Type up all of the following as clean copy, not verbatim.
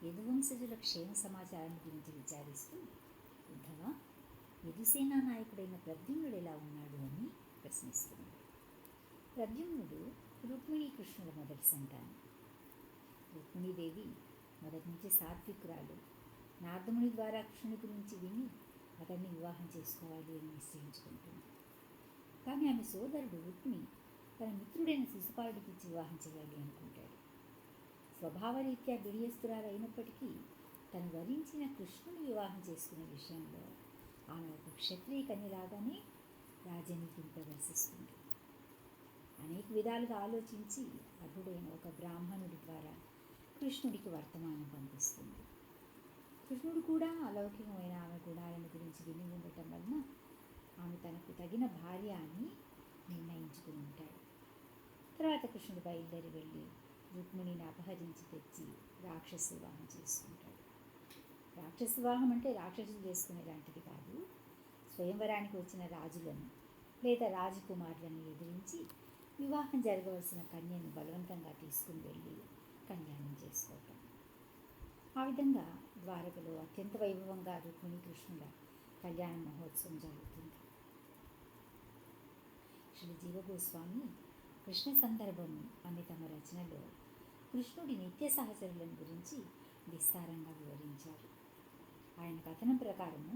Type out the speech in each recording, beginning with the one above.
యదువంశజుల క్షేమ సమాచారాన్ని గురించి విచారిస్తూ, ఉద్ధవ, యదుసేనా నాయకుడైన ప్రద్యుమ్నుడు ఎలా ఉన్నాడు అని ప్రశ్నిస్తున్నాడు. ప్రద్యుమ్నుడు రుక్మిణీ కృష్ణుల మొదటి సంతానం. రుక్మిణీదేవి మొదటి నుంచి సాత్వికురాలు. నారదముని ద్వారా కృష్ణుని గురించి విని అతన్ని వివాహం చేసుకోవాలి అని నిశ్చయించుకుంటుంది. కానీ ఆమె సోదరుడు రుక్మిణి తన మిత్రుడైన శిశుపాలుడికి ఇచ్చి వివాహం చేయాలి అనుకుంటాడు. స్వభావరీత్యా బిడియస్తురాలు అయినప్పటికీ తను వరించిన కృష్ణుని వివాహం చేసుకునే విషయంలో ఆమె ఒక క్షత్రియ కన్యలాగానే రాజనీతిని ప్రదర్శిస్తుంది. అనేక విధాలుగా ఆలోచించి అర్హుడైన ఒక బ్రాహ్మణుడి ద్వారా కృష్ణుడికి వర్తమానం పంపిస్తుంది. కృష్ణుడు కూడా అలౌకికమైన ఆమె గుణాలను గురించి విని ఉండటం వలన ఆమె తనకు తగిన భార్య అని నిర్ణయించుకుని ఉంటాడు. తర్వాత కృష్ణుడు బయలుదేరి వెళ్ళి రుక్మిణిని అపహరించి తెచ్చి రాక్షస వివాహం చేసుకుంటాడు. రాక్షస వివాహం అంటే రాక్షసులు చేసుకునే లాంటిది కాదు. స్వయంవరానికి వచ్చిన రాజులను లేదా రాజకుమారులను ఎదిరించి వివాహం జరగవలసిన కన్యను బలవంతంగా తీసుకుని వెళ్ళి కళ్యాణం చేసుకోవటం. ఆ విధంగా ద్వారకలో అత్యంత వైభవంగా రుక్మిణి కృష్ణుల కళ్యాణ మహోత్సవం జరుగుతుంది. శ్రీ జీవగోస్వామి కృష్ణ సందర్భం అనే తమ రచనలో కృష్ణుడి నిత్య సహచరులను గురించి విస్తారంగా వివరించారు. ఆయన కథనం ప్రకారము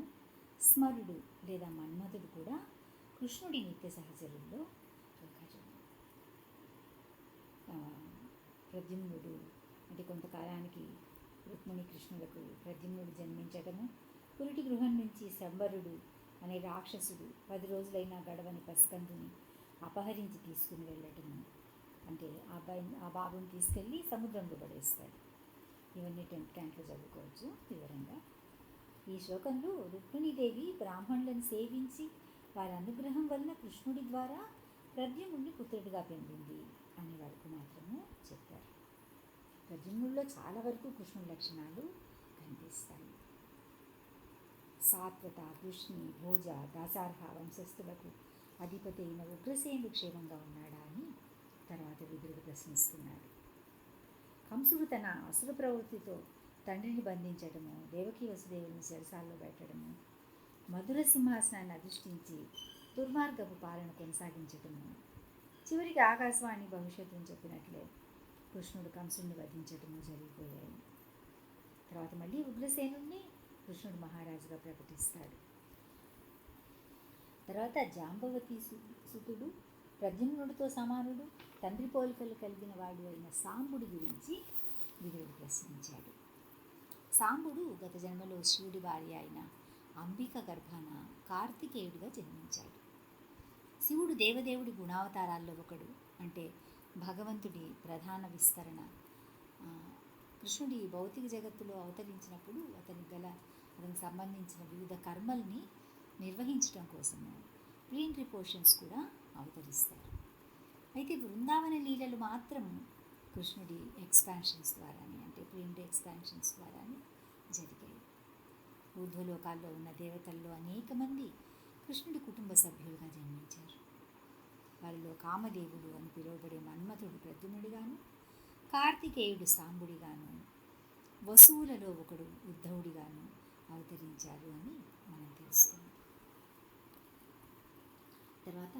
స్మరుడు లేదా మన్మథుడు కూడా కృష్ణుడి నిత్య సహచరుల్లో ఒకరు. ప్రద్యుమ్నుడు అంటే కొంతకాలానికి రుక్మిణి కృష్ణులకు ప్రద్యుమ్నుడు జన్మించటము, పురిటి గృహం నుంచి శంబరుడు అనే రాక్షసుడు 10 రోజులైనా గడవని పసికందుని అపహరించి తీసుకుని వెళ్ళటము, అంటే ఆ బాబుని తీసుకెళ్ళి సముద్రంలో పడేస్తాడు. ఇవన్నీ 10th క్యాంట్లో చదువుకోవచ్చు వివరంగా. ఈ శ్లోకంలో రుక్మిణీదేవి బ్రాహ్మణులను సేవించి వారి అనుగ్రహం వలన కృష్ణుడి ద్వారా ప్రద్యుమ్నుడిని పుత్రుడిగా పొందింది అనే వరకు మాత్రము చెప్పారు. ప్రద్యుమ్నుడిలో చాలా వరకు కృష్ణుడి లక్షణాలు కనిపిస్తాయి. సాత్వత, కృష్ణి, భోజ, దాసార్హ వంశస్థులకు అధిపతి అయిన ఉగ్రసేనుడు క్షేమంగా ఉన్నాడా అని తర్వాత విదురుడు ప్రశ్నిస్తున్నాడు. కంసుడు తన అసుర ప్రవృత్తితో తండ్రిని బంధించడము, దేవకీ వసుదేవుని చెరసాల్లో పెట్టడము, మధుర సింహాసనాన్ని అధిష్ఠించి దుర్మార్గపు పాలన కొనసాగించటము, చివరికి ఆకాశవాణి భవిష్యత్తుని చెప్పినట్లే కృష్ణుడు కంసుడిని వధించటము జరిగిపోయాయి. తర్వాత మళ్ళీ ఉగ్రసేనుడిని కృష్ణుడు మహారాజుగా ప్రకటిస్తాడు. తర్వాత జాంబవతి సుతుడు, ప్రద్యుమ్నుడితో సమానుడు, తండ్రి పోలికలు కలిగిన వాడు అయిన సాంబుడి గురించి విదురుడు ప్రశ్నించాడు. సాంబుడు గత జన్మలో శివుడి భార్య అయిన అంబిక గర్భాన కార్తికేయుడిగా జన్మించాడు. శివుడు దేవదేవుడి గుణావతారాల్లో ఒకడు. అంటే భగవంతుడి ప్రధాన విస్తరణ. కృష్ణుడి భౌతిక జగత్తులో అవతరించినప్పుడు అతనికి సంబంధించిన వివిధ కర్మల్ని నిర్వహించడం కోసము ప్రీంట్రీ పోర్షన్స్ కూడా అవతరిస్తారు. అయితే బృందావన లీలలు మాత్రం కృష్ణుడి ఎక్స్పాన్షన్స్ ద్వారానే, అంటే ప్రీంట్రీ ఎక్స్పాన్షన్స్ ద్వారానే జరిగాయి. ఊర్ధ్వలోకాల్లో ఉన్న దేవతల్లో అనేక మంది కృష్ణుడి కుటుంబ సభ్యులుగా జన్మించారు. వారిలో కామదేవుడు అని పిలువబడే మన్మథుడు ప్రద్యుమ్నుడిగాను, కార్తికేయుడు సాంబుడిగాను, వసువులలో ఒకడు ఉద్ధవుడిగాను అవతరించారు అని మనం తెలుసుకోవాలి. తర్వాత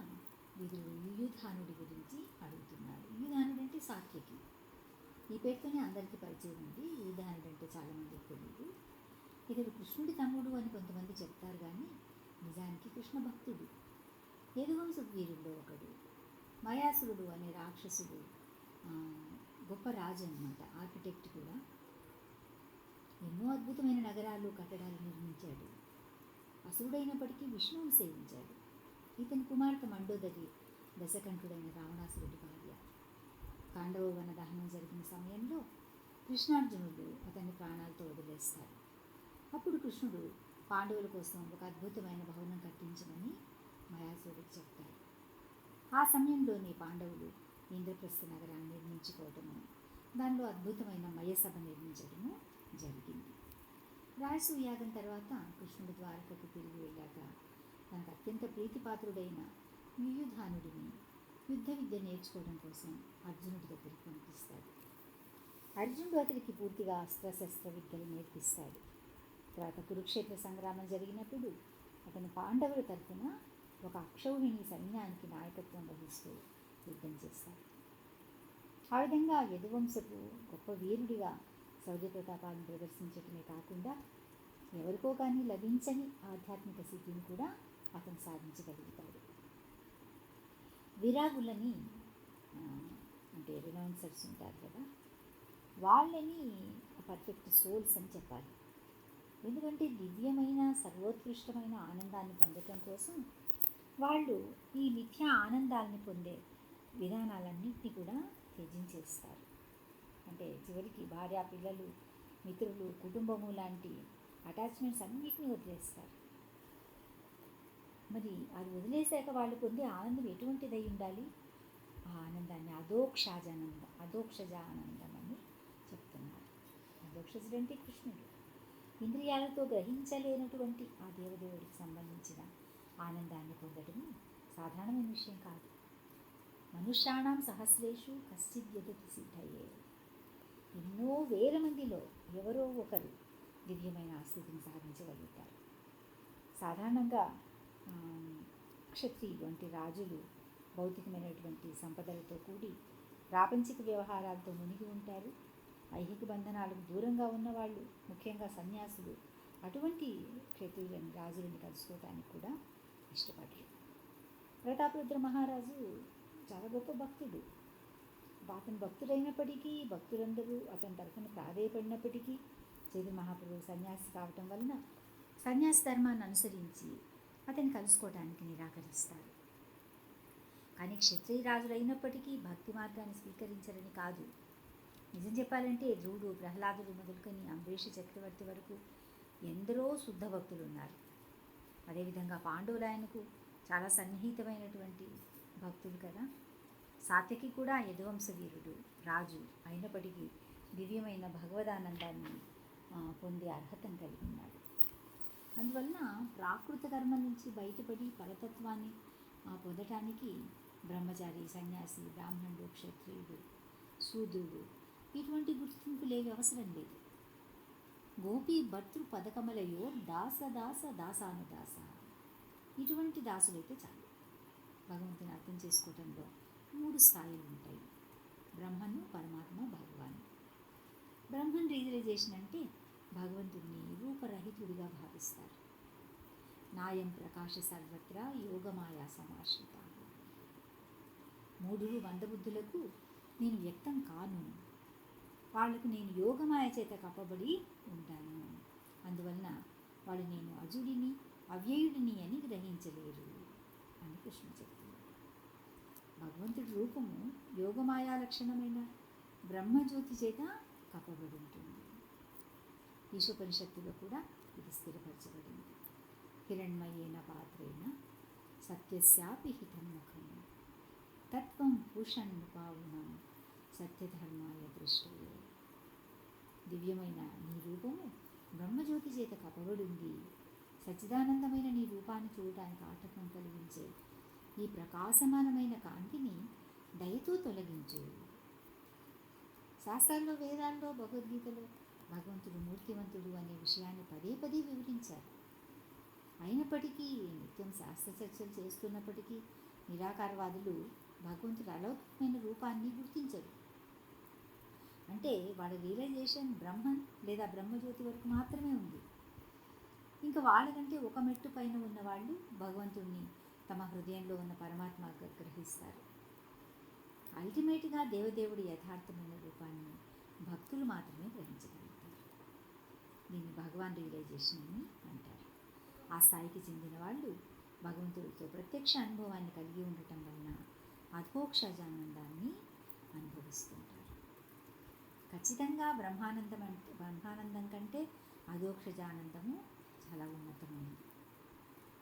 వీరు యుయుధానుడి గురించి అడుగుతున్నాడు. యుయుధానుడు అంటే సాత్యకి. ఈ పేరుతోనే అందరికీ పరిచయం ఉంది. యుయుధానుడు అంటే చాలామందికి తెలియదు. ఇతడు కృష్ణుడి తమ్ముడు అని కొంతమంది చెప్తారు, కానీ నిజానికి కృష్ణ భక్తుడు. యదువంశ వీరుల్లో ఒకడు. మయాసురుడు అనే రాక్షసుడు గొప్ప రాజు అన్నమాట, ఆర్కిటెక్ట్ కూడా. ఎన్నో అద్భుతమైన నగరాలు, కట్టడాలు నిర్మించాడు. అసురుడైనప్పటికీ విష్ణువును సేవించాడు. ఇతని కుమార్తె మండోదరి దశకంఠుడైన రావణాసురుడి భార్య. పాండవ వన దహనం జరిగిన సమయంలో కృష్ణార్జునుడు అతన్ని ప్రాణాలతో వదిలేస్తారు. అప్పుడు కృష్ణుడు పాండవుల కోసం ఒక అద్భుతమైన భవనం కట్టించమని మయాసురుడికి చెప్తాడు. ఆ సమయంలోనే పాండవులు ఇంద్రప్రస్థ నగరాన్ని నిర్మించుకోవటము, దానిలో అద్భుతమైన మయసభ నిర్మించడము జరిగింది. రాజసూయ యాగం తర్వాత కృష్ణుడు ద్వారకకు తిరిగి వెళ్ళాక తనకు అత్యంత ప్రీతిపాత్రుడైన యుయుధానుడిని యుద్ధ విద్య నేర్చుకోవడం కోసం అర్జునుడి దగ్గరికి పంపిస్తాడు. అర్జునుడు అతడికి పూర్తిగా అస్త్రశస్త్ర విద్యలు నేర్పిస్తాడు. తర్వాత కురుక్షేత్ర సంగ్రామం జరిగినప్పుడు అతను పాండవుల తరఫున ఒక అక్షౌహిణి సైన్యానికి నాయకత్వం వహిస్తూ యుద్ధం చేస్తాడు. ఆ విధంగా యదువంశపు గొప్ప వీరుడిగా శౌర్య ప్రతాపాలను ప్రదర్శించటమే కాకుండా ఎవరికో కానీ లభించని ఆధ్యాత్మిక సిద్ధిని కూడా అతను సాధించగలుగుతాడు. విరాగులని అంటే రినౌన్సర్స్ ఉంటారు కదా, వాళ్ళని పర్ఫెక్ట్ సోల్స్ అని చెప్పాలి. ఎందుకంటే దివ్యమైన సర్వోత్కృష్టమైన ఆనందాన్ని పొందటం కోసం వాళ్ళు ఈ మిథ్యా ఆనందాలని పొందే విధానాలన్నింటినీ కూడా త్యజించేస్తారు. అంటే చివరికి భార్య, పిల్లలు, మిత్రులు, కుటుంబము లాంటి అటాచ్మెంట్స్ అన్నిటినీ వదిలేస్తారు. మరి అది వదిలేశాక వాళ్ళు పొందే ఆనందం ఎటువంటిదై ఉండాలి? ఆ ఆనందాన్ని అధోక్షజ ఆనందం అని చెప్తున్నారు. అధోక్షజుడు అంటే కృష్ణుడు. ఇంద్రియాలతో గ్రహించలేనటువంటి ఆ దేవదేవుడికి సంబంధించిన ఆనందాన్ని పొందడం సాధారణమైన విషయం కాదు. మనుష్యాణం సహస్రేషు కశ్చిద్ యతతి సిద్ధయే. ఎన్నో వేల మందిలో ఎవరో ఒకరు దివ్యమైన ఆ స్థితిని సాధించగలుగుతారు. సాధారణంగా క్షత్రియులు అంటే రాజులు భౌతికమైనటువంటి సంపదలతో కూడి ప్రాపంచిక వ్యవహారాలతో మునిగి ఉంటారు. ఐహిక బంధనాలకు దూరంగా ఉన్నవాళ్ళు, ముఖ్యంగా సన్యాసులు, అటువంటి క్షత్రియులను, రాజులను కలుసుకోవటానికి కూడా ఇష్టపడరు. ప్రతాపరుద్ర మహారాజు చాలా గొప్ప భక్తుడు. అతను భక్తుడైనప్పటికీ, భక్తులందరూ అతని తరఫున ప్రాధేయపడినప్పటికీ చైతన్య మహాప్రభువు సన్యాసి కావటం వలన సన్యాసి ధర్మాన్ని అనుసరించి అతన్ని కలుసుకోవడానికి నిరాకరిస్తారు. కానీ క్షత్రియ రాజులు అయినప్పటికీ భక్తి మార్గాన్ని స్వీకరించరని కాదు. నిజం చెప్పాలంటే ధ్రువుడు, ప్రహ్లాదుడు మొదలుకొని అంబరీష చక్రవర్తి వరకు ఎందరో శుద్ధ భక్తులు ఉన్నారు. అదేవిధంగా పాండవులాయనకు చాలా సన్నిహితమైనటువంటి భక్తులు కదా. సాత్యకి కూడా యదువంశ వీరుడు, రాజు అయినప్పటికీ దివ్యమైన భగవదానందాన్ని పొందే అర్హతను కలిగి ఉన్నాడు. అందువలన ప్రాకృత కర్మ నుంచి బయటపడి పరతత్వాన్ని పొందటానికి బ్రహ్మచారి, సన్యాసి, బ్రాహ్మణుడు, క్షత్రియుడు, శూద్రుడు ఇటువంటి గుర్తింపులేవి అవసరం లేదు. గోపీ భర్తృ పదకమలయో దాస దాస దాసానుదాస, ఇటువంటి దాసులైతే చాలు. భగవంతుని అర్థం చేసుకోవటంలో 3 స్థాయిలు ఉంటాయి: బ్రహ్మను, పరమాత్మ, భగవాన్. బ్రహ్మన్ రియలైజేషన్ అంటే భగవంతుడిని రూపరహితుడిగా భావిస్తారు. నాయం ప్రకాశ సర్వత్రా యోగమాయా సమాశ్రిత. 3 మందబుద్ధులకు నేను వ్యక్తం కాను, వాళ్లకు నేను యోగమాయ చేత కప్పబడి ఉంటాను. అందువలన వాళ్ళు నేను అజుడిని, అవ్యయుడిని అని గ్రహించలేరు అని కృష్ణుడు చెప్తున్నాడు. భగవంతుడి రూపము యోగమాయా లక్షణమైన బ్రహ్మజ్యోతి చేత కప్పబడి ఉంటుంది. ఈశోపనిషత్తులో కూడా ఇది స్థిరపరచబడింది. హిరణ్మయేన పాత్రేణ సత్యస్యాపి హితన్ముఖం తత్వం పూషణ్ముపావునం సత్యధర్మాయ దృష్టయే. దివ్యమైన నీ రూపము బ్రహ్మజ్యోతి చేత కప్పబడింది. సచ్చిదానందమైన నీ రూపాన్ని చూడటానికి ఆటంకం కలిగించే ఈ ప్రకాశమానమైన కాంతిని దయతో తొలగించు. శాస్త్రాల్లో, వేదాల్లో, భగవద్గీతలో భగవంతుడు మూర్తివంతుడు అనే విషయాన్ని పదే పదే వివరించారు. అయినప్పటికీ నిత్యం శాస్త్ర చర్చలు చేస్తున్నప్పటికీ నిరాకారవాదులు భగవంతుడు అలౌకికమైన రూపాన్ని గుర్తించరు. అంటే వాళ్ళ రియలైజేషన్ బ్రహ్మన్ లేదా బ్రహ్మజ్యోతి వరకు మాత్రమే ఉంది. ఇంకా వాళ్ళకంటే ఒక మెట్టు పైన ఉన్నవాళ్ళు భగవంతుడిని తమ హృదయంలో ఉన్న పరమాత్మగా గ్రహిస్తారు. అల్టిమేట్గా దేవదేవుడి యథార్థమైన రూపాన్ని భక్తులు మాత్రమే గ్రహించగలుగుతారు. దీన్ని భగవాన్ రియలైజేషన్ అని అంటారు. ఆ స్థాయికి చెందిన వాళ్ళు భగవంతుడితో ప్రత్యక్ష అనుభవాన్ని కలిగి ఉండటం వలన అధోక్షజానందాన్ని అనుభవిస్తుంటారు. ఖచ్చితంగా బ్రహ్మానందం కంటే అధోక్షజానందము చాలా ఉన్నతమైనది.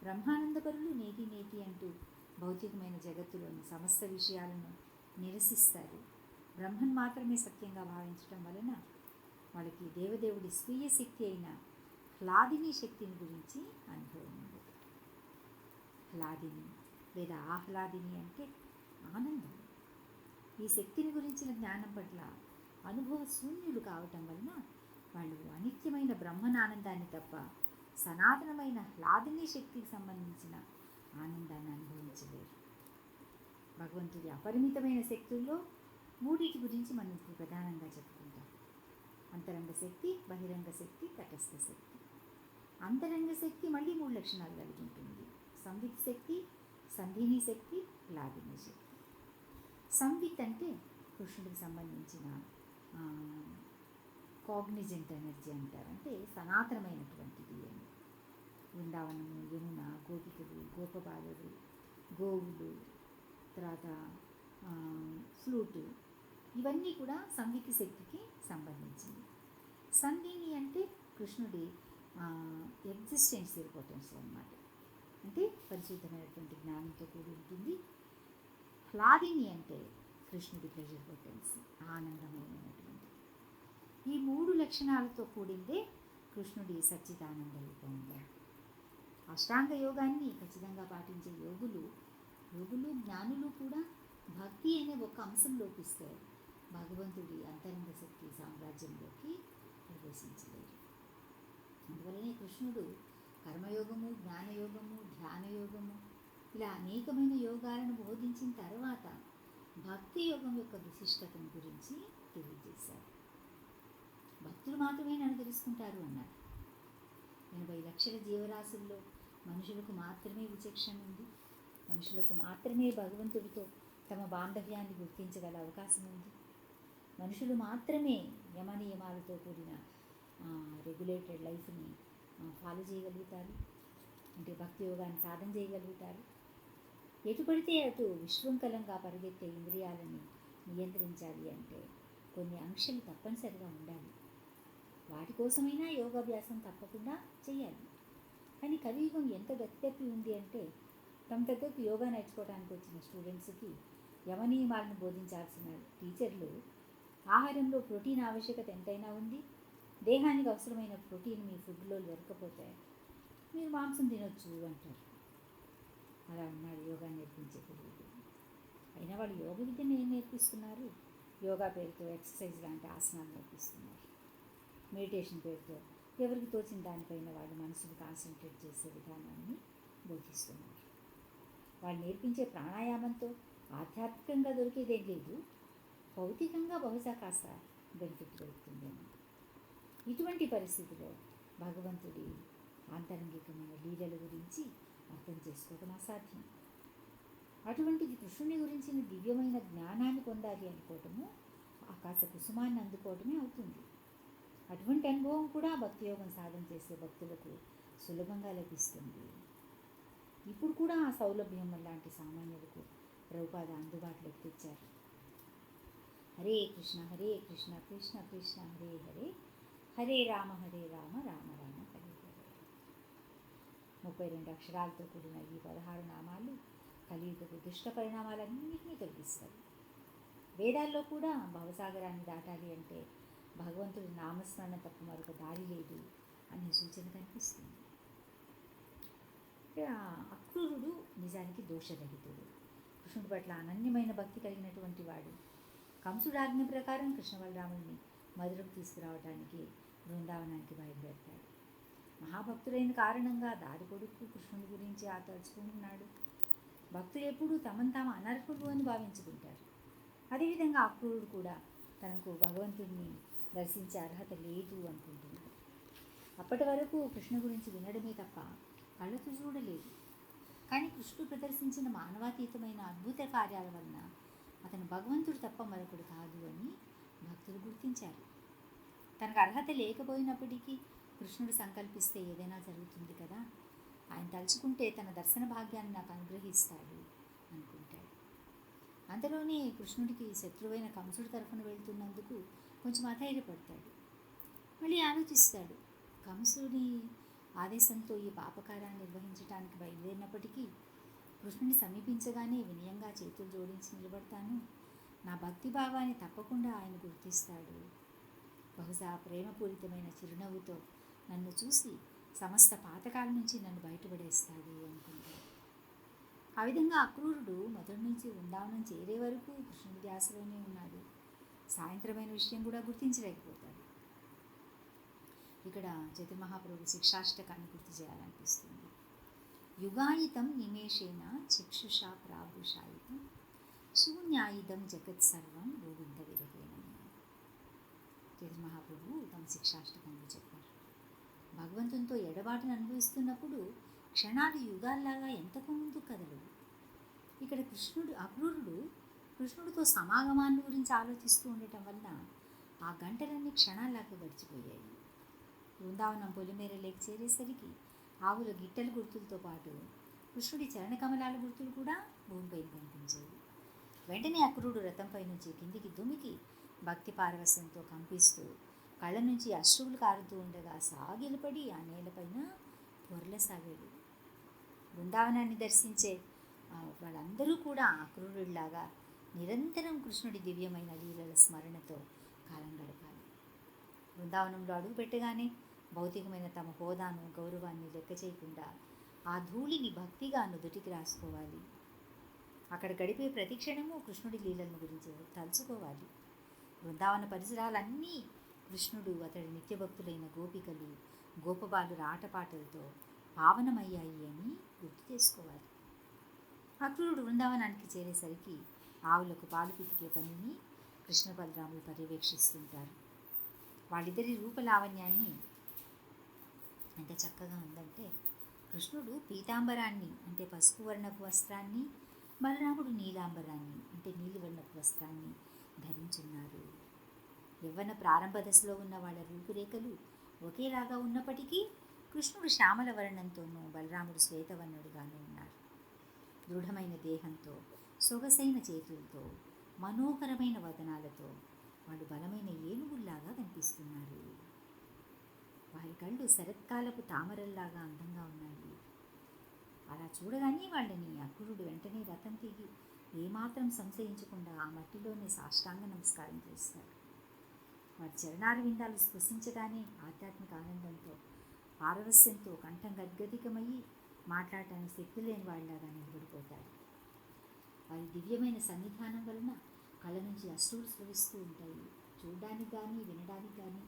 బ్రహ్మానందపరులు నేతి నేతి అంటూ భౌతికమైన జగత్తులోని సమస్త విషయాలను నిరసిస్తారు. బ్రహ్మన్ మాత్రమే సత్యంగా భావించడం వలన వాళ్ళకి దేవదేవుడి స్వీయ శక్తి అయిన హ్లాదిని శక్తిని గురించి అనుభవం ఉండదు. హ్లాదిని లేదా ఆహ్లాదిని అంటే ఆనందం. ఈ శక్తిని గురించిన జ్ఞానం పట్ల అనుభవ శూన్యులు కావటం వలన వాళ్ళు అనిత్యమైన బ్రహ్మనానందాన్ని తప్ప సనాతనమైన హ్లాదిని శక్తికి సంబంధించిన ఆనందాన్ని అనుభవించలేరు. భగవంతుడి అపరిమితమైన శక్తుల్లో మూడింటి గురించి మనం ఇప్పుడు ప్రధానంగా చెప్పుకుంటాం. అంతరంగ శక్తి, బహిరంగ శక్తి, తటస్థ శక్తి. అంతరంగ శక్తి మళ్ళీ 3 లక్షణాలు కలిగి ఉంటుంది: సంవిత్ శక్తి, సంధిని శక్తి, లాగిని శక్తి. సంవిత్ అంటే కృష్ణుడికి సంబంధించిన కాగ్నిజెంట్ ఎనర్జీ అంటారు, అంటే సనాతనమైనటువంటిది అని. బృందావనము, యమున, గోపికలు, గోపబాలుడు, గోవులు, తర్వాత ఫ్లూటు, ఇవన్నీ కూడా సంగీత శక్తికి సంబంధించింది. సంధిని అంటే కృష్ణుడి ఎగ్జిస్టెన్షియల్ పొటెన్షియల్ అన్నమాట, అంటే పరిశుద్ధమైనటువంటి జ్ఞానంతో కూడి ఉంటుంది. హ్లాదిని అంటే కృష్ణుడి ప్రెజర్ పొటెన్సీ, ఆనందమైనటువంటి. ఈ 3 లక్షణాలతో కూడిందే కృష్ణుడి సచ్చిదానంద రూపంలో. అష్టాంగ యోగాన్ని ఖచ్చితంగా పాటించే యోగులు, జ్ఞానులు కూడా భక్తి అనే ఒక అంశం లోపిస్తే భగవంతుడి అంతరంగ శక్తి సామ్రాజ్యంలోకి ప్రవేశించలేరు. అందువల్లనే కృష్ణుడు కర్మయోగము, జ్ఞానయోగము, ధ్యానయోగము ఇలా అనేకమైన యోగాలను బోధించిన తర్వాత భక్తి యోగం యొక్క విశిష్టతను గురించి తెలియజేశారు. భక్తులు మాత్రమే నన్ను తెలుసుకుంటారు అన్నారు. 80 లక్షల జీవరాశుల్లో మనుషులకు మాత్రమే విచక్షణ ఉంది. మనుషులకు మాత్రమే భగవంతుడితో తమ బాంధవ్యాన్ని గుర్తించగల అవకాశం ఉంది. మనుషులు మాత్రమే యమనియమాలతో కూడిన రెగ్యులేటెడ్ లైఫ్ని ఫాలో చేయగలుగుతారు, అంటే భక్తి యోగాన్ని సాధన చేయగలుగుతారు. ఎటు పడితే అటు విశృంఖలంగా పరిగెత్తే ఇంద్రియాలని నియంత్రించాలి అంటే కొన్ని ఆంక్షలు తప్పనిసరిగా ఉండాలి. వాటి కోసమైనా యోగాభ్యాసం తప్పకుండా చేయాలి. కానీ కలియుగం ఎంత గట్టెప్పి ఉంది అంటే తమ దగ్గరకు యోగా నేర్చుకోవడానికి వచ్చిన స్టూడెంట్స్కి యమనియమాలను బోధించాల్సిన టీచర్లు ఆహారంలో ప్రోటీన్ ఆవశ్యకత ఎంతైనా ఉంది, దేహానికి అవసరమైన ప్రోటీన్ మీ ఫుడ్లో దొరకకపోతే మీరు మాంసం తినొచ్చు అంటారు. అలా ఉన్నారు యోగా నేర్పించే గురువులు. అయినా వాళ్ళు యోగ విద్యను ఏం నేర్పిస్తున్నారు? యోగా పేరుతో ఎక్సర్సైజ్ లాంటి ఆసనాలు నేర్పిస్తున్నారు. మెడిటేషన్ పేరుతో ఎవరికి తోచిన దానిపైన వాళ్ళు మనసును కాన్సన్ట్రేట్ చేసే విధానాన్ని బోధిస్తున్నారు. వాళ్ళు నేర్పించే ప్రాణాయామంతో ఆధ్యాత్మికంగా దొరికేదేం లేదు, భౌతికంగా బహుశా కాస్త బెనిఫిట్ దొరుకుతుందేమో. ఇటువంటి పరిస్థితిలో భగవంతుడి ఆంతరంగికమైన లీలల గురించి అర్థం చేసుకోవడం అసాధ్యం. అటువంటిది కృష్ణుని గురించిన దివ్యమైన జ్ఞానాన్ని పొందాలి అనుకోవటము ఆకాశ కుసుమాన్ని అందుకోవటమే అవుతుంది. అటువంటి అనుభవం కూడా భక్తి యోగం సాధన చేసే భక్తులకు సులభంగా లభిస్తుంది. ఇప్పుడు కూడా ఆ సౌలభ్యం లాంటి సామాన్యులకు ప్రభుపాద అందుబాటులోకి తెచ్చారు. హరే కృష్ణ కృష్ణ కృష్ణ హరే హరే, హరే రామ రామ రామ హరే హరే. 32 అక్షరాలతో కూడిన ఈ 16 నామాలు కలియుగపు దుష్ట పరిణామాలన్నింటినీ తొలగిస్తాయి. వేదాల్లో కూడా భవసాగరాన్ని దాటాలి అంటే భగవంతుడి నామస్మరణ తప్ప మరొక దారి లేదు అనే సూచన కనిపిస్తుంది. అక్రూరుడు నిజానికి దోషరహితుడు, కృష్ణుడి పట్ల అనన్యమైన భక్తి కలిగినటువంటి వాడు. కంసుడు ఆజ్ఞ ప్రకారం కృష్ణ బలరాముల్ని మధురకు తీసుకురావడానికి బృందావనానికి బయలుదేరతాడు. మహాభక్తుడైన కారణంగా దారి పొడుక్కు కృష్ణుడి గురించి తలుచుకుంటున్నాడు. భక్తులు ఎప్పుడూ తమను తాము అనర్హులు అని భావించుకుంటారు. అదేవిధంగా అక్రూరుడు కూడా తనకు భగవంతుడిని దర్శించే అర్హత లేదు అనుకుంటున్నాడు. అప్పటి వరకు కృష్ణ గురించి వినడమే తప్ప కళ్ళతో చూడలేదు. కానీ కృష్ణుడు ప్రదర్శించిన మానవాతీతమైన అద్భుత కార్యాల వలన అతను భగవంతుడు తప్ప మరొకడు కాదు అని భక్తులు గుర్తించారు. తనకు అర్హత లేకపోయినప్పటికీ కృష్ణుడు సంకల్పిస్తే ఏదైనా జరుగుతుంది కదా, ఆయన తలుచుకుంటే తన దర్శన భాగ్యాన్ని నాకు అనుగ్రహిస్తాడు అనుకుంటాడు. అంతలోనే కృష్ణుడికి శత్రువైన కంసుడి తరఫున వెళ్తున్నందుకు కొంచెం అధైర్యపడతాడు. మళ్ళీ ఆలోచిస్తాడు, కంసుడి ఆదేశంతో ఈ పాపకారాన్ని నిర్వహించడానికి బయలుదేరినప్పటికీ కృష్ణుని సమీపించగానే వినయంగా చేతులు జోడించి నిలబడతాను. నా భక్తి భావాన్ని తప్పకుండా ఆయన గుర్తిస్తాడు. బహుశా ప్రేమపూరితమైన చిరునవ్వుతో నన్ను చూసి సమస్త పాతకాల నుంచి నన్ను బయటపడేస్తాడు అనుకుంటాడు. ఆ విధంగా అక్రూరుడు మొదటి నుంచి బృందావనం చేరే వరకు కృష్ణుడి ధ్యాసలోనే ఉన్నాడు. సాయంత్రమైన విషయం కూడా గుర్తించలేకపోతాడు. ఇక్కడ చైతన్య మహాప్రభు శిక్షాష్టకాన్ని గుర్తు చేయాలనిపిస్తుంది. యుగాయితం నిమేషేణ చక్షుషా ప్రాభుషాయితం శూన్యాయుధం జగత్ సర్వం గోవింద విరహేణని చైతన్య మహాప్రభు తమ శిక్షాష్టకంలో చెప్పారు. భగవంతునితో ఎడబాటును అనుభవిస్తున్నప్పుడు క్షణాలు యుగాల్లాగా ఎంతకు ముందు కదలవు. ఇక్కడ కృష్ణుడితో సమాగమాన్ని గురించి ఆలోచిస్తూ ఉండటం వలన ఆ గంటలన్నీ క్షణాల్లాగా గడిచిపోయాయి. బృందావనం పొలిమేర లేక చేరేసరికి ఆవుల గిట్టెల గుర్తులతో పాటు కృష్ణుడి చరణకమలాల గుర్తులు కూడా భూమిపై కనిపించాయి. వెంటనే అక్రూరుడు రథంపై నుంచి కిందికి దుమికి భక్తి పారవస్యంతో కంపిస్తూ కళ్ళ నుంచి అశ్రువులు కారుతూ ఉండగా సాగిలపడి ఆ నేలపైన పొరలసాగాడు. బృందావనాన్ని దర్శించే వాళ్ళందరూ కూడా అక్రూరుడిలాగా నిరంతరం కృష్ణుడి దివ్యమైన లీలల స్మరణతో కాలం గడపాలి. బృందావనంలో అడుగు పెట్టగానే భౌతికమైన తమ హోదాను గౌరవాన్ని లెక్క చేయకుండా ఆ ధూళిని భక్తిగా నుదుటికి రాసుకోవాలి. అక్కడ గడిపే ప్రతి క్షణము కృష్ణుడి లీలలను గురించి తలుచుకోవాలి. బృందావన పరిసరాలన్నీ కృష్ణుడు అతడి నిత్యభక్తులైన గోపికలు గోపబాలుర ఆటపాటలతో పావనమయ్యాయి అని గుర్తు చేసుకోవాలి. అక్రూరుడు బృందావనానికి చేరేసరికి ఆవులకు పాలు పితికే పనిని కృష్ణ బలరాములు పర్యవేక్షిస్తుంటారు. వాళ్ళిద్దరి రూపలావణ్యాన్ని ఎంత చక్కగా ఉందంటే, కృష్ణుడు పీతాంబరాన్ని అంటే పసుపు వర్ణపు వస్త్రాన్ని, బలరాముడు నీలాంబరాన్ని అంటే నీలివర్ణపు వస్త్రాన్ని ధరించున్నారు. యవ్వన ప్రారంభ దశలో ఉన్న వాళ్ళ రూపురేఖలు ఒకేలాగా ఉన్నప్పటికీ కృష్ణుడు శ్యామల వర్ణంతోనూ బలరాముడు శ్వేతవర్ణుడుగాను ఉన్నారు. దృఢమైన దేహంతో, సొగసైన చేతులతో, మనోహరమైన వదనాలతో వాళ్ళు బలమైన ఏనుగుల్లాగా కనిపిస్తున్నారు. వారి కళ్ళు శరత్కాలపు తామరల్లాగా అందంగా ఉన్నాయి. అలా చూడగానే వాళ్ళని అక్రూరుడు వెంటనే రథం దిగి ఏమాత్రం సంశయించకుండా ఆ మట్టిలోనే సాష్టాంగ నమస్కారం చేస్తాడు. వారి చరణారవిందాలు స్పృశించగానే ఆధ్యాత్మిక ఆనందంతో పారవస్యంతో కంఠం గద్గదికమయ్యి మాట్లాడటానికి శక్తి లేని వాళ్ళలాగా నిలబడిపోతాడు. వారి దివ్యమైన సన్నిధానం వలన కళ్ళ నుంచి అశ్రువులు స్రవిస్తూ ఉంటాయి. చూడడానికి కానీ వినడానికి కానీ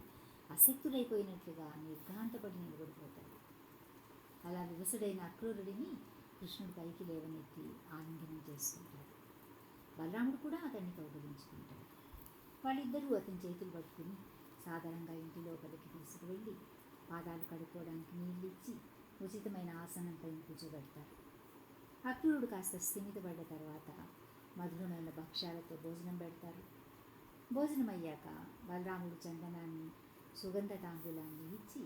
అశక్తులైపోయినట్లుగా నిర్ఘాంతపడి నిలబడిపోతాడు. అలా వివసుడైన అక్రూరుడిని కృష్ణుడి పైకి లేవనెత్తి ఆలింగనం చేసుకుంటాడు. బలరాముడు కూడా అతన్ని కౌగలించుకుంటాడు. వాళ్ళిద్దరూ అతని చేతులు పట్టుకుని సాధారణంగా ఇంటి లోపలికి తీసుకువెళ్ళి పాదాలు కడుక్కోవడానికి నీళ్ళు ఇచ్చి ఉచితమైన ఆసనం పైన కూర్చోబెడతారు. అక్రూరుడు కాస్త స్థిమితపడ్డ తర్వాత మధురమైన భక్ష్యాలతో భోజనం పెడతారు. భోజనం అయ్యాక బలరాముడు చందనాన్ని సుగంధ తాంబూలాన్ని ఇచ్చి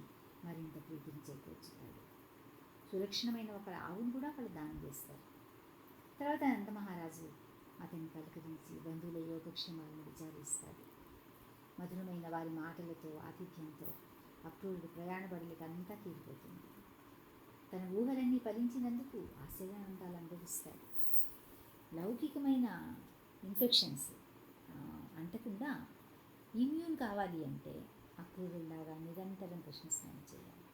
మరింత ప్రీతిని చేకూర్చుతాడు. సులక్షణమైన ఒక ఆవును కూడా వాళ్ళు దానం చేస్తారు. తర్వాత నందమహారాజు అతన్ని పలకరించి బంధువుల యోగక్షేమాలను విచారిస్తాడు. మధురమైన వారి మాటలతో ఆతిథ్యంతో అక్రూరుడు ప్రయాణ బడులకంతా తీరిపోతుంది. తన ఊహలన్నీ ఫలించినందుకు ఆశ్చర్యానందాలు అనుభవిస్తాడు. లౌకికమైన ఇన్ఫెక్షన్స్ అంటకుండా ఇమ్యూన్ కావాలి అంటే అక్రూరులాగా నిరంతరం కృష్ణ స్నానం చేయాలి.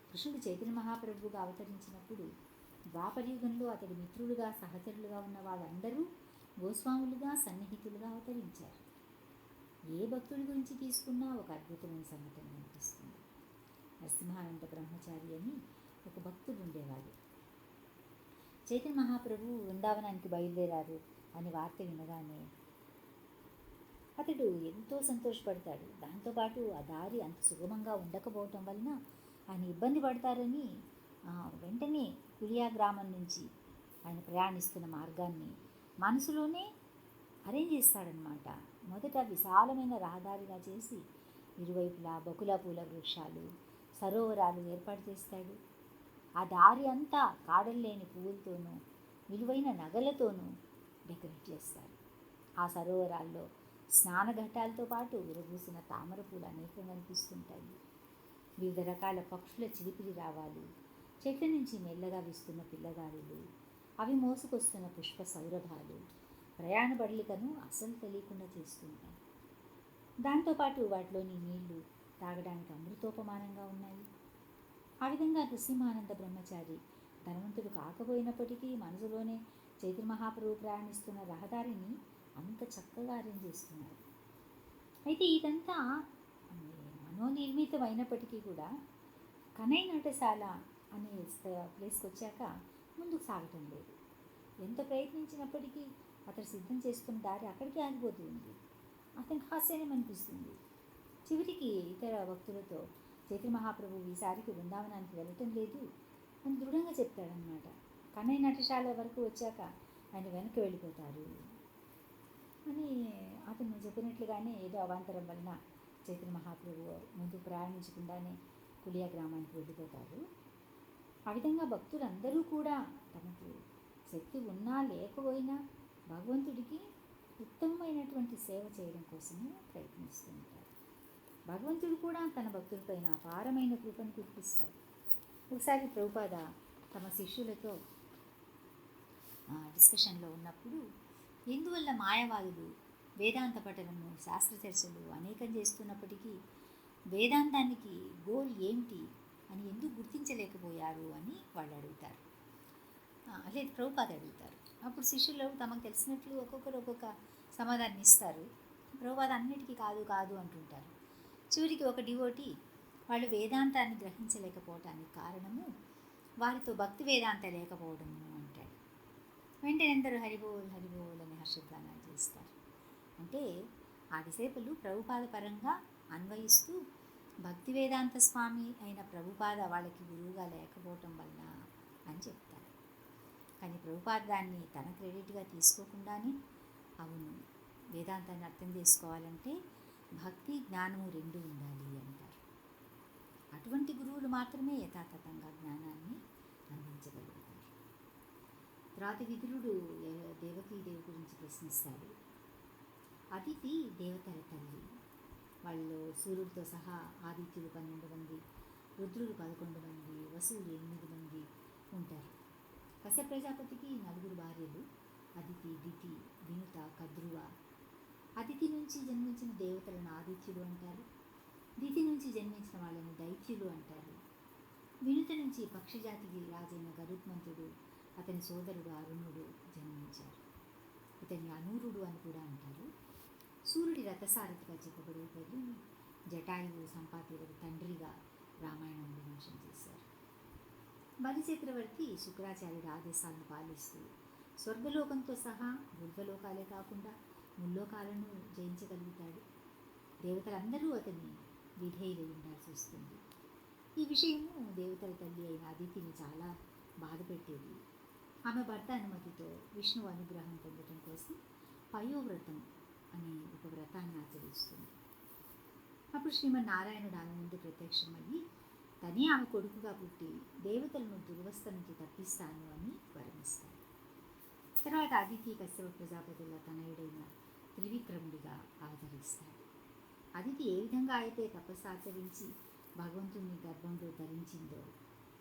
కృష్ణుడు చైతన్య మహాప్రభువుగా అవతరించినప్పుడు ద్వాపరయుగంలో అతడి మిత్రులుగా సహచరులుగా ఉన్న వాళ్ళందరూ గోస్వాములుగా సన్నిహితులుగా అవతరించారు. ఏ భక్తుడి గురించి తీసుకున్నా ఒక అద్భుతమైన సంఘటన అనిపిస్తుంది. నరసింహానంద బ్రహ్మచారి అని ఒక భక్తుడు ఉండేవాడు. చైతన్య మహాప్రభువు వృందావనానికి బయలుదేరారు అని వార్త వినగానే అతడు ఎంతో సంతోషపడతాడు. దాంతోపాటు ఆ దారి అంత సుగమంగా ఉండకపోవటం వలన ఆయన ఇబ్బంది పడతారని వెంటనే కులియా గ్రామం నుంచి ఆయన ప్రయాణిస్తున్న మార్గాన్ని మనసులోనే అరేంజ్ చేస్తాడనమాట. మొదట విశాలమైన రహదారిగా చేసి ఇరువైపులా బకుల పూల వృక్షాలు, సరోవరాలు ఏర్పాటు చేస్తాడు. ఆ దారి అంతా కాడల్లేని పువ్వులతోనూ విలువైన నగలతోనూ డెకరేట్ చేస్తాడు. ఆ సరోవరాల్లో స్నానఘట్టాలతో పాటు విరబూసిన తామర పూలు అనేకం కనిపిస్తుంటాయి. వివిధ రకాల పక్షుల చిలిపిలి రావాలు, చెట్ల నుంచి మెల్లగా వీస్తున్న పిల్లగాలులు, అవి మోసుకొస్తున్న పుష్ప సౌరభాలు ప్రయాణ బడలికను అస్సలు తెలియకుండా చేస్తుంటాయి. దాంతోపాటు వాటిలోని నీళ్లు తాగడానికి అమృతోపమానంగా ఉన్నాయి. ఆ విధంగా నృసింహానంద బ్రహ్మచారి ధనవంతుడు కాకపోయినప్పటికీ మనసులోనే చైతన్య మహాప్రభు ప్రయాణిస్తున్న రహదారిని అంత చక్కగా అరేంజ్ చేస్తున్నారు. అయితే ఇదంతా మనోనిర్మితమైనప్పటికీ కూడా కనై నటశాల అనే ప్లేస్కి వచ్చాక ముందుకు సాగటం లేదు. ఎంత ప్రయత్నించినప్పటికీ అతను సిద్ధం చేసుకున్న దారి అక్కడికి ఆగిపోతూ ఉంది. అతనికి హాస్యం అనిపిస్తుంది. చివరికి ఇతర భక్తులతో చైతన్య మహాప్రభు ఈసారికి బృందావనానికి వెళ్ళటం లేదు అని దృఢంగా చెప్తాడనమాట. కన్నయ్య నటశాల వరకు వచ్చాక ఆయన వెనక్కి వెళ్ళిపోతారు అని అతను చెప్పినట్లుగానే ఏదో అవాంతరం వలన చైతన్య మహాప్రభు ముందు ప్రయాణించకుండానే కులియా గ్రామానికి వెళ్ళిపోతారు. ఆ విధంగా భక్తులందరూ కూడా తమకు శక్తి ఉన్నా లేకపోయినా భగవంతుడికి ఉత్తమమైనటువంటి సేవ చేయడం కోసమే ప్రయత్నిస్తూ ఉంటారు. భగవంతుడు కూడా తన భక్తులపైన అపారమైన కృపను కురిపిస్తాడు. ఒకసారి ప్రభుపాద తమ శిష్యులతో డిస్కషన్లో ఉన్నప్పుడు ఎందువల్ల మాయావాదులు వేదాంత పఠనము శాస్త్ర చర్చలు అనేకం చేస్తున్నప్పటికీ వేదాంతానికి గోల్ ఏమిటి అని ఎందుకు గుర్తించలేకపోయారు అని వాళ్ళు అడుగుతారు. లేదు ప్రభుపాద అడుగుతారు. అప్పుడు శిష్యులు తమకు తెలిసినట్లు ఒక్కొక్కరు ఒక్కొక్క సమాధానం ఇస్తారు. ప్రభుపాద అన్నిటికీ కాదు కాదు అంటుంటారు. చివరికి ఒక డివోటి వాళ్ళు వేదాంతాన్ని గ్రహించలేకపోవటానికి కారణము వారితో భక్తి వేదాంత లేకపోవడము అంటాడు. వెంటనే అందరూ హరిబోల్ హరిబోల్ అని హర్షధ్వానాలు చేస్తారు. అంటే ఆ డిసేపులు ప్రభుపాద పరంగా అన్వయిస్తూ భక్తి వేదాంత స్వామి అయిన ప్రభుపాద వాళ్ళకి గురువుగా లేకపోవటం వల్ల అని చెప్తారు. కానీ ప్రభుపాద దాన్ని తన క్రెడిట్గా తీసుకోకుండానే అవును వేదాంతాన్ని అర్థం చేసుకోవాలంటే భక్తి జ్ఞానము రెండు ఉండాలి అంటారు. అటువంటి గురువులు మాత్రమే యథాతథంగా జ్ఞానాన్ని అందించగలుగుతారు. తర్వాత విదురుడు దేవకీదేవి గురించి ప్రశ్నిస్తాడు. అదితి దేవతల తల్లి. వాళ్ళు సూర్యుడితో సహా ఆదిత్యులు 12 మంది, రుద్రులు 11 మంది, వసువులు 8 మంది ఉంటారు. కశ్యప ప్రజాపతికి 4 భార్యలు, అదితి, దితి, వినుత, కద్రువ. అదితి నుంచి జన్మించిన దేవతలను ఆదిత్యులు అంటారు. దితి నుంచి జన్మించిన వాళ్ళని దైత్యులు అంటారు. వినుత నుంచి పక్షిజాతికి రాజైన గరుత్మంతుడు, అతని సోదరుడు అరుణుడు జన్మించారు. ఇతన్ని అనూరుడు అని కూడా అంటారు. సూర్యుడి రథసారథిగా చెప్పబడే తల్లి జటాయువు సంపాతిలకు తండ్రిగా రామాయణం విమర్శనం చేశారు. బలి చక్రవర్తి శుక్రాచార్యుడి ఆదేశాలను పాలిస్తూ స్వర్గలోకంతో సహా బుద్ధలోకాలే కాకుండా ముల్లోకాలను జయించగలుగుతాడు. దేవతలందరూ అతన్ని విధేయులై ఉండాల్సి వస్తుంది. ఈ విషయము దేవతల తల్లి అయిన అదితిని చాలా బాధ పెట్టేది. ఆమె భర్త అనుమతితో విష్ణువు అనుగ్రహం పొందడం కోసం పయోవ్రతం అనే ఒక వ్రతాన్ని ఆచరిస్తుంది. అప్పుడు శ్రీమన్నారాయణుడు ఆమె ముందు ప్రత్యక్షమయ్యి తనే ఆమె కొడుకుగా పుట్టి దేవతలను దుర్వస్థ నుంచి తప్పిస్తాను అని వరమిస్తాడు. తర్వాత అదితి కశ్యప ప్రజాపతుల తనయుడైన త్రివిక్రముడిగా అవతరిస్తాడు. అదితి ఏ విధంగా అయితే తపస్సు ఆచరించి భగవంతుని గర్భంలో ధరించిందో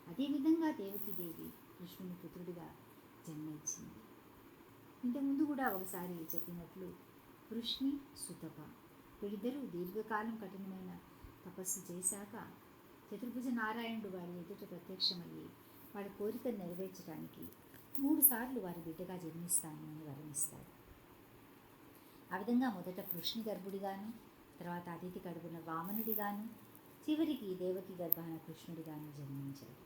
అదేవిధంగా దేవకీదేవి కృష్ణుని పుత్రుడిగా జన్మించింది. ఇంతకుముందు కూడా ఒకసారి చెప్పినట్లు కృష్ణి సుతప వీళ్ళిద్దరూ దీర్ఘకాలం కఠినమైన తపస్సు చేశాక చతుర్భుజ నారాయణుడు వారి ఎదుట ప్రత్యక్షమయ్యి వారి కోరికను నెరవేర్చడానికి 3 సార్లు వారి బిడ్డగా జన్మిస్తాను అని వరమిస్తాడు. ఆ విధంగా మొదట కృష్ణి గర్భుడిగాను, తర్వాత అదితి కడుపున వామనుడిగాను, చివరికి దేవకి గర్భాన కృష్ణుడిగాను జన్మించాడు.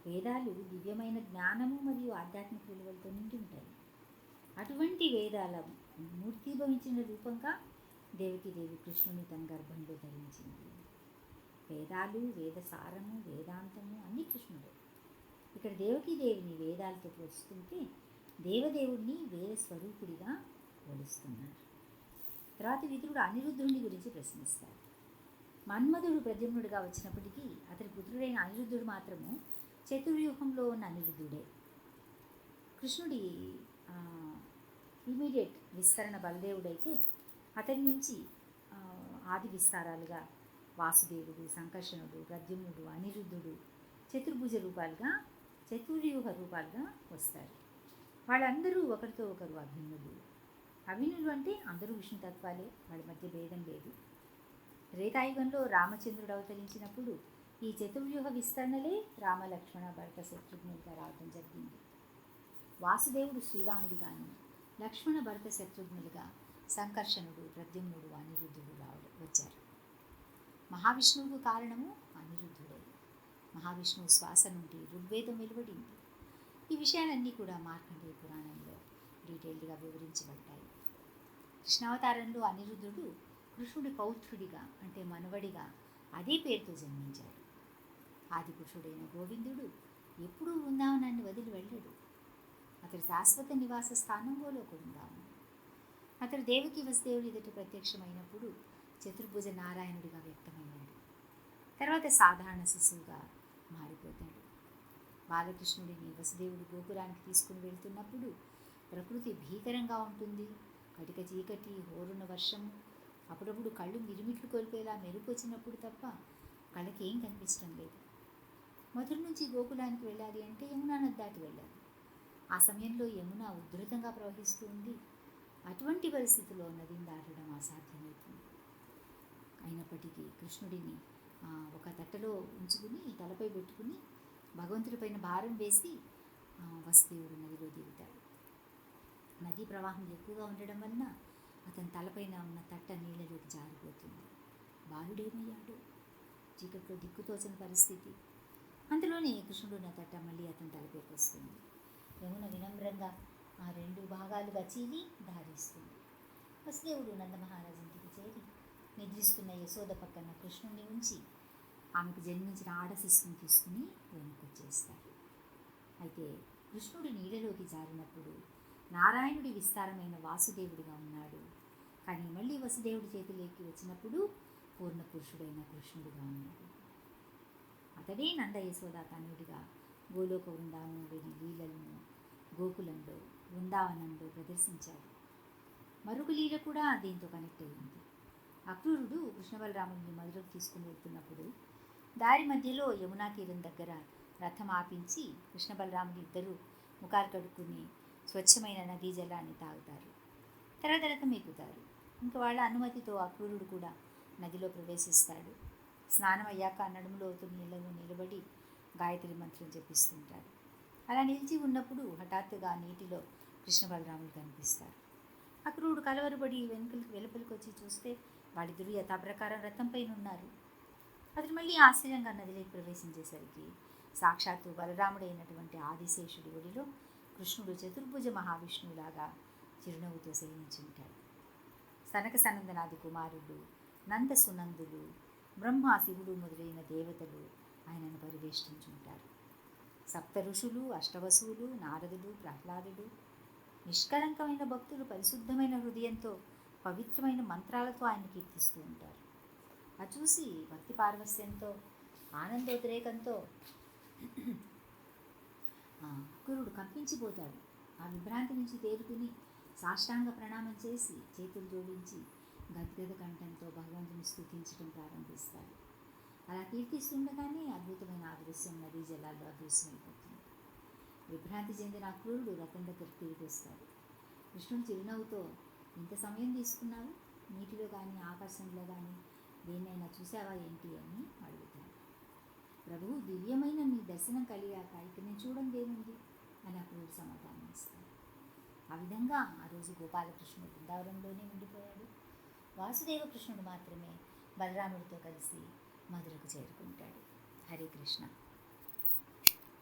వేదాలు దివ్యమైన జ్ఞానము మరియు ఆధ్యాత్మిక విలువలతో నిండి ఉంటాయి. అటువంటి వేదాల మూర్తిభవించిన రూపంగా దేవకీదేవి కృష్ణుని తన గర్భంలో ధరించింది. వేదాలు, వేద సారము, వేదాంతము అన్నీ కృష్ణుడే. ఇక్కడ దేవకీదేవిని వేదాలతో పోల్చుకుంటే దేవదేవుడిని వేద స్వరూపుడిగా పోలుస్తున్నారు. తర్వాత విదురుడు అనిరుద్ధుడిని గురించి ప్రశ్నిస్తాడు. మన్మధుడు ప్రద్యుమ్నుడిగా వచ్చినప్పటికీ అతని పుత్రుడైన అనిరుద్ధుడు మాత్రము చతుర్వ్యూహంలో ఉన్న అనిరుద్ధుడే. కృష్ణుడి ఇమీడియట్ విస్తరణ బలదేవుడైతే అతని నుంచి ఆది విస్తారాలుగా వాసుదేవుడు, సంకర్షణుడు, ప్రద్యుమ్నుడు, అనిరుద్ధుడు చతుర్భుజ రూపాలుగా, చతుర్వ్యూహ రూపాలుగా వస్తారు. వాళ్ళందరూ ఒకరితో ఒకరు అభిన్నులు. అభిన్నులు అంటే అందరూ విష్ణుతత్వాలే, వాళ్ళ మధ్య భేదం లేదు. త్రేతాయుగంలో రామచంద్రుడు అవతరించినప్పుడు ఈ చతుర్వ్యూహ విస్తరణలే రామ, లక్ష్మణ, భరత, శత్రుఘ్నులుగా రావడం జరిగింది. వాసుదేవుడు శ్రీరాముడిగాను, లక్ష్మణ, భరత, శత్రుఘ్నులుగా సంకర్షణుడు, ప్రద్యుమ్నుడు, అనిరుద్ధుడు వచ్చారు. మహావిష్ణువుకు కారణము అనిరుద్ధుడే. మహావిష్ణువు శ్వాస నుండి ఋగ్వేదం వెలువడింది. ఈ విషయాలన్నీ కూడా మార్కండేయ పురాణంలో డీటెయిల్డ్గా వివరించబడ్డాయి. కృష్ణావతారంలో అనిరుద్ధుడు కృష్ణుడి పౌత్రుడిగా అంటే మనవడిగా అదే పేరుతో జన్మించాడు. ఆది పురుషుడైన గోవిందుడు ఎప్పుడూ వృందావనాన్ని వదిలి వెళ్ళడు. అతడి శాశ్వత నివాస స్థానం గోలోక వృందావనం. అతడు దేవకి వసుదేవుడి ఎదుట ప్రత్యక్షమైనప్పుడు చతుర్భుజ నారాయణుడిగా వ్యక్తమయ్యాడు. తర్వాత సాధారణ శిశువుగా మారిపోతాడు. బాలకృష్ణుడిని వసుదేవుడు గోకులానికి తీసుకుని వెళ్తున్నప్పుడు ప్రకృతి భీకరంగా ఉంటుంది. కటిక చీకటి, హోరున వర్షము, అప్పుడప్పుడు కళ్ళు మిరుమిట్లు కోల్పోయేలా మెరుపు వచ్చినప్పుడు తప్ప కళ్ళకి ఏం కనిపించడం లేదు. మధుర నుంచి గోకులానికి వెళ్ళాలి అంటే యమునా నది దాటి వెళ్ళాలి. ఆ సమయంలో యమున ఉధృతంగా ప్రవహిస్తూ ఉంది. అటువంటి పరిస్థితుల్లో నదిని దాటడం అసాధ్యమవుతుంది. అయినప్పటికీ కృష్ణుడిని ఒక తట్టలో ఉంచుకుని తలపై పెట్టుకుని భగవంతుడి పైన భారం వేసి వసుదేవుడు నదిలో దిగుతాడు. నదీ ప్రవాహం ఎక్కువగా ఉండడం వలన అతని తలపైన ఉన్న తట్ట నీళ్ళలోకి జారిపోతుంది. బాలుడేమయ్యాడు? చీకట్లో దిక్కుతోచని పరిస్థితి. అంతలోనే కృష్ణుడు ఉన్న తట్ట మళ్ళీ అతని తలపైకి వస్తుంది. యమున వినమ్రంగా ఆ రెండు భాగాలుగా చీలి దారిస్తుంది. వసుదేవుడు నందమహారాజు ఇంటికి చేరి నిద్రిస్తున్న యశోద పక్కన కృష్ణుడిని ఉంచి ఆమెకు జన్మించిన ఆడ శిశువుని తీసుకుని వెనుకొచ్చేస్తాడు. అయితే కృష్ణుడు నీళ్ళలోకి జారినప్పుడు నారాయణుడి విస్తారమైన వాసుదేవుడిగా ఉన్నాడు. కానీ మళ్ళీ వసుదేవుడి చేతిలోకి వచ్చినప్పుడు పూర్ణ పురుషుడైన కృష్ణుడిగా ఉన్నాడు. అతడే నంద యశోద తనయుడిగా గోలోక వృందావనంలోని లీలలను గోకులంలో వృందావనంలో ప్రదర్శించాడు. మరొక లీల కూడా దీంతో కనెక్ట్ అయ్యింది. అక్రూరుడు కృష్ణ బలరాముని మధురకు తీసుకుని వెళ్తున్నప్పుడు దారి మధ్యలో యమునా తీరం దగ్గర రథం ఆపించి కృష్ణ బలరాములు ఇద్దరూ ముఖాలు కడుక్కుని స్వచ్ఛమైన నదీ జలాన్ని తాగుతారు. తర్వాత రథం ఎక్కుతారు. ఇంకా వాళ్ళ అనుమతితో అక్రూరుడు కూడా నదిలో ప్రవేశిస్తాడు. స్నానం అయ్యాక నడుములో నీళ్ళలో నిలబడి గాయత్రి మంత్రం జపిస్తుంటాడు. అలా నిలిచి ఉన్నప్పుడు హఠాత్తుగా నీటిలో కృష్ణ బలరాములు కనిపిస్తారు. అక్రూరుడు కలవరపడి వెలుపలికి వచ్చి చూస్తే వాళ్ళిద్దరూ యథాప్రకారం రథం పైన ఉన్నారు. అతను మళ్ళీ ఆశ్చర్యంగా నదిలోకి ప్రవేశించేసరికి సాక్షాత్తు బలరాముడైనటువంటి ఆదిశేషుడి ఒడిలో కృష్ణుడు చతుర్భుజ మహావిష్ణువులాగా చిరునవ్వుతో శయనించుంటాడు. సనక సనందనాది కుమారులు, నంద సునందులు, బ్రహ్మ, శివుడు మొదలైన దేవతలు ఆయనను పరివేష్టించుంటారు. సప్త ఋషులు, అష్టవసువులు, నారదుడు, ప్రహ్లాదుడు, నిష్కళంకమైన భక్తులు పరిశుద్ధమైన హృదయంతో పవిత్రమైన మంత్రాలతో ఆయన కీర్తిస్తూ ఉంటారు. అది చూసి భక్తి పారవస్యంతో ఆనందోద్రేకంతో అక్రూరుడు కంపించిపోతాడు. ఆ విభ్రాంతి నుంచి తేరుకుని సాష్టాంగ ప్రణామం చేసి చేతులు జోడించి గద్గద కంఠంతో భగవంతుని స్తుతించడం ప్రారంభిస్తాడు. అలా కీర్తిస్తుండగానే అద్భుతమైన ఆదృశ్యం నదీ జలాల్లో అదృశ్యమైపోతుంది. విభ్రాంతి చెందిన అక్రూరుడు రథం దగ్గరికి తిరిగి వస్తాడు. కృష్ణుడు చిరునవ్వుతో, ఇంత సమయం తీసుకున్నావు, నీటిలో కానీ ఆకాశంలో కానీ దేన్నైనా చూసావా ఏంటి అని అడుగుతాడు. ప్రభువు, దివ్యమైన నీ దర్శనం కలిగాక ఇక నేను చూడందేముంది అని అక్రూరుడు సమాధానం ఇస్తాడు. ఆ విధంగా ఆ రోజు గోపాలకృష్ణుడు బృందావనంలోనే ఉండిపోయాడు. వాసుదేవ కృష్ణుడు మాత్రమే బలరాముడితో కలిసి మధురకు చేరుకుంటాడు. హరే కృష్ణ.